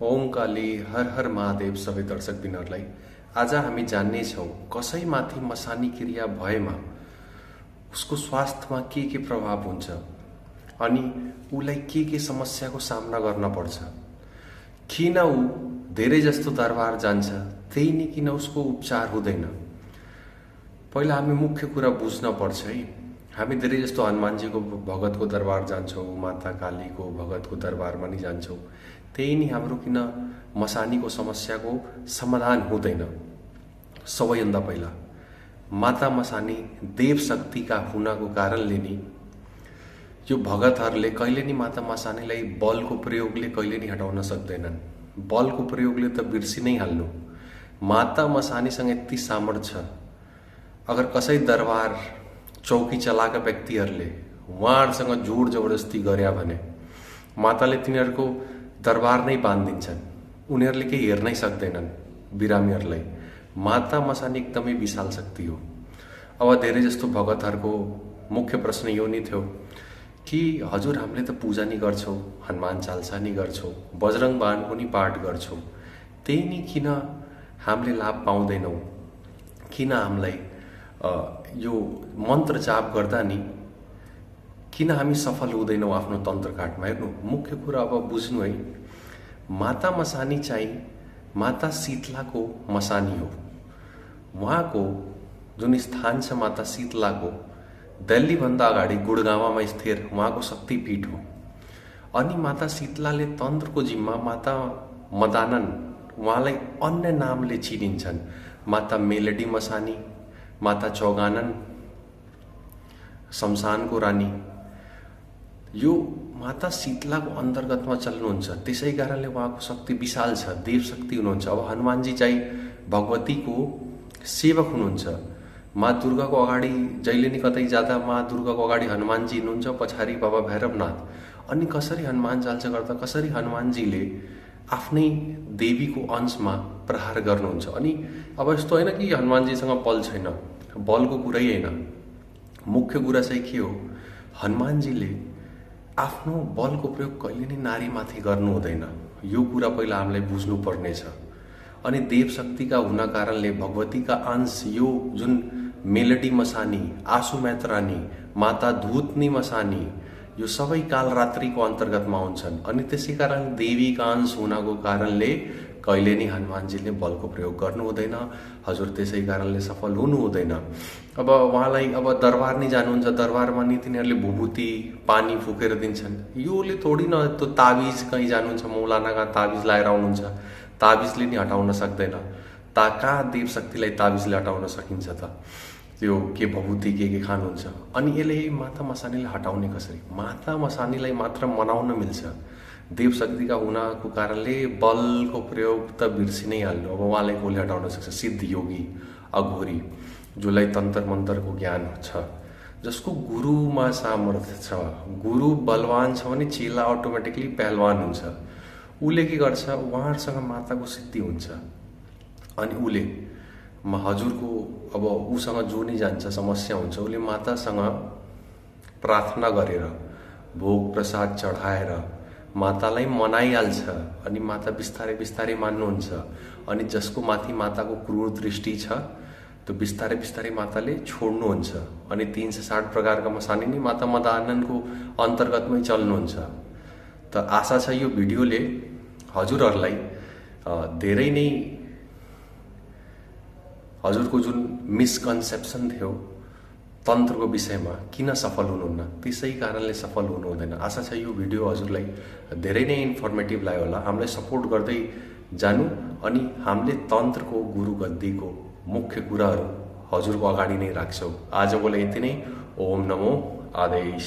ओम काली हर हर महादेव सबै दर्शकबिनहरूलाई आज हामी जान्नेछौँ कसैमाथि मसानी क्रिया भएमा उसको स्वास्थ्यमा के प्रभाव हुन्छ अनि उलाई के समस्याको सामना गर्न पर्छ। किन ऊ धेरै जस्तो दरबार जान्छ त्यही नै किन उसको उपचार हुँदैन। पहिला हामी मुख्य कुरा बुझ्न पर्छ है। हामी धेरै जस्तो हनुमानजीको भगतको दरबार जान्छौँ, माता कालीको भगतको दरबारमा नि जान्छौँ, त्यही नि हाम्रो किन मसानीको समस्याको समाधान हुँदैन। सबैभन्दा पहिला माता मसानी देव शक्तिका हुनको कारणले नि यो भगतहरूले कहिले नि माता मसानीलाई बलको प्रयोगले कहिले नि हटाउन सक्दैनन्। बलको प्रयोगले त बिर्सि नै हाल्नु। माता मसानीसँग यति सामर्थ्य छ, अगर कसै दरबार चौकी चलाएका व्यक्तिहरूले उहाँहरूसँग जोड जबरजस्ती गर्या भने माताले तिनीहरूको दरबार नै बाँधिदिन्छन्। उनीहरूले केही हेर्नै सक्दैनन् बिरामीहरूलाई। माता मसानी एकदमै विशाल शक्ति हो। अब धेरै जस्तो भगतहरूको मुख्य प्रश्न यो नै थियो कि हजुर हामीले त पूजा नि गर्छौँ, हनुमान चालिसा नि गर्छौँ, बजरंग बाणको नि पाठ गर्छौँ, त्यही नि किन हामीले लाभ पाउँदैनौँ। किन हामीलाई यो मन्त्र जाप गर्दा नि किन हामी सफल हुँदैनौँ आफ्नो तन्त्रकाटमा। हेर्नु, मुख्य कुरा अब बुझ्नु है। माता मसानी चाहिँ माता शीतलाको मसानी हो। उहाँको जुन स्थान छ माता शीतलाको दिल्लीभन्दा अगाडि गुडगाउँमा स्थित उहाँको शक्तिपीठ हो। अनि माता शीतलाले तन्त्रको जिम्मा माता मदानन उहाँलाई अन्य नामले चिनिन्छन्। माता मेलडी मसानी, माता चौगानन, शमशानको रानी, यो माता शीतलाको अन्तर्गतमा चल्नुहुन्छ। त्यसै कारणले उहाँको शक्ति विशाल छ, देव शक्ति हुनुहुन्छ। अब हनुमानजी चाहिँ भगवतीको सेवक हुनुहुन्छ। माँ दुर्गाको अगाडि जहिले नि कतै जाँदा माँ दुर्गाको अगाडि हनुमानजी हुनुहुन्छ, पछाडि बाबा भैरवनाथ। अनि कसरी हनुमान चालिसा गर्दा कसरी हनुमानजीले आफ्नै देवीको अंशमा प्रहार गर्नुहुन्छ। अनि अब यस्तो होइन कि हनुमानजीसँग बल छैन, बलको कुरै होइन। मुख्य कुरा चाहिँ के हो, हनुमानजीले आफ्नो बलको प्रयोग कहिले नि नारीमाथि गर्नु हुँदैन। यो कुरा पहिला हामीलाई बुझ्नु पर्नेछ। अनि देव शक्तिका हुन कारणले भगवतीका अंश यो जुन मेलडी मसानी, आसु मैत्रानी, माता धूतनी मसानी, यो सबै कालरात्रिको अन्तर्गतमा हुन्छन्। अनि त्यसै कारण देवीका अंश हुनको कारणले कहिले नि हनुमानजीले बलको प्रयोग गर्नु हुँदैन। हजुर त्यसै कारणले सफल हुनु हुँदैन। अब उहाँलाई अब दरबार नि जानुहुन्छ, दरबारमा नि तिनीहरूले भुभुती पानी फुकेर दिन्छन्। योले थोडी न त्यो ताबिज कहीँ जानुहुन्छ, मौलाना कहाँ ताबिज लाएर आउनुहुन्छ, ताबिजले नि हटाउन सक्दैन। कहाँ देव शक्तिलाई ताबिजले हटाउन सकिन्छ त। त्यो के भभूति के खानुहुन्छ। अनि यसले माता मसानीलाई हटाउने कसरी? माता मसानीलाई मात्र मनाउन मिल्छ। देव शक्तिका हुनको कारणले बलको प्रयोग त बिर्सि नै हाल्नु। अब उहाँलाई कसले हटाउन सक्छ? सिद्ध योगी, अघोरी, जसलाई तन्त्र मन्त्रको ज्ञान छ, जसको गुरुमा सामर्थ्य छ। गुरु बलवान छ भने चेला अटोमेटिकली पहलवान हुन्छ। उसले के गर्छ, उहाँहरूसँग माताको सिद्धि हुन्छ। अनि उसले हजुरको अब उसँग जो नै जान्छ समस्या हुन्छ, उसले मातासँग प्रार्थना गरेर भोग प्रसाद चढाएर मातालाई मनाइहाल्छ। अनि माता बिस्तारै बिस्तारै मान्नुहुन्छ। अनि जसको माथि माताको क्रूर दृष्टि छ त्यो बिस्तारै बिस्तारै माताले छोड्नुहुन्छ। अनि 360 प्रकारका मसानी नै माता मदाननको अन्तर्गतमै चल्नुहुन्छ। त आशा छ यो भिडियोले हजुरहरूलाई धेरै नै हजुरको जुन मिसकन्सेप्सन थियो तन्त्रको विषयमा किन सफल हुनुहुन्न, त्यसै कारणले सफल हुनु हुँदैन। आशा छ यो भिडियो हजुरलाई धेरै नै इन्फर्मेटिभ लाग्यो होला। हामीलाई सपोर्ट गर्दै जानु। अनि हामीले तन्त्रको गुरु गद्दीको मुख्य कुराहरू हजुरको अगाडि नै राख्छौँ। आजको लागि यति नै। ओम नमो आदेश।